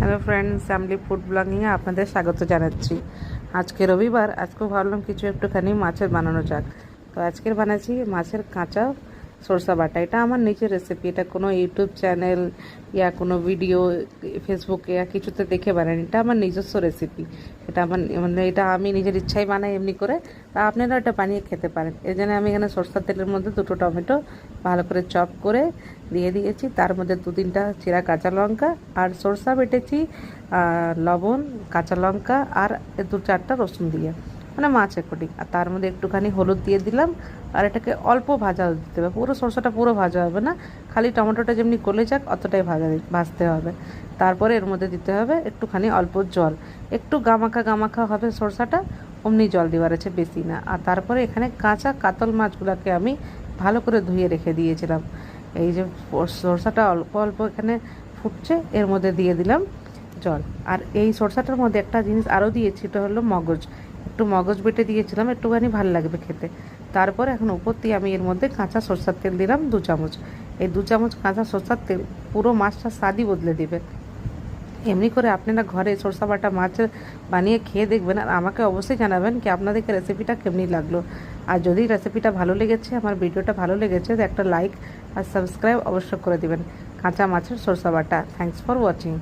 Hello friends, family food ব্লগিংয়ে আপনাদের স্বাগত জানাচ্ছি। আজকে রবিবার, আজকেও ভাবলাম কিছু একটুখানি মাছের বানানো যাক। তো আজকের বানাচ্ছি মাছের কাঁচা সরষা বাটা। এটা আমার নিজের রেসিপি, এটা কোনো ইউটিউব চ্যানেল ইয়া কোনো ভিডিও ফেসবুকে ইয়া কিছুতে দেখে বানাই, এটা আমার নিজস্ব রেসিপি। এটা আমার মানে এটা আমি নিজের ইচ্ছাই বানাই এমনি করে, বা আপনারা এটা বানিয়ে খেতে পারেন। এই জন্য আমি এখানে সরষার তেলের মধ্যে 2টো টমেটো ভালো করে চপ করে দিয়ে দিয়েছি, তার মধ্যে 2-3টা চিরা কাঁচা লঙ্কা আর সরষা বেটেছি, লবণ, কাঁচা লঙ্কা আর 2-4টা রসুন দিয়ে, মানে মাছের কুটি। আর তার মধ্যে একটুখানি হলুদ দিয়ে দিলাম। আর এটাকে অল্প ভাজা দিতে হবে, পুরো সরষাটা পুরো ভাজা হবে না, খালি টমেটোটা যেমনি গলে যাক অতটাই ভাজতে হবে। তারপরে এর মধ্যে দিতে হবে একটুখানি অল্প জল, একটু গামাখা গামাখা হবে সরষাটা, অমনি জল দেওয়ার আছে, বেশি না। আর তারপরে এখানে কাঁচা কাতল মাছগুলোকে আমি ভালো করে ধুয়ে রেখে দিয়েছিলাম। এই যে সরষাটা অল্প অল্প এখানে ফুটছে, এর মধ্যে দিয়ে দিলাম জল। আর এই সরষাটার মধ্যে একটা জিনিস আরও দিয়েছি, এটা হলো মগজ, একটু মগজ বেটে দিয়েছিলাম, একটুখানি ভালো লাগবে খেতে। তারপরে এখন উপর দিয়ে আমি এর মধ্যে কাঁচা সরষার তেল দিলাম 2 চামচ। এই 2 চামচ কাঁচা সরষার তেল পুরো মাছটার স্বাদই বদলে দেবে। এমনি করে আপনারা ঘরে সরষা বাটা মাছ বানিয়ে খেয়ে দেখবেন, আর আমাকে অবশ্যই জানাবেন কি আপনাদেরকে রেসিপিটা কেমনি লাগলো। আর যদি রেসিপিটা ভালো লেগেছে, আমার ভিডিওটা ভালো লেগেছে, তো একটা লাইক আর সাবস্ক্রাইব অবশ্যই করে দিবেন। কাঁচা মাছের সরষা বাটা। Thanks for watching.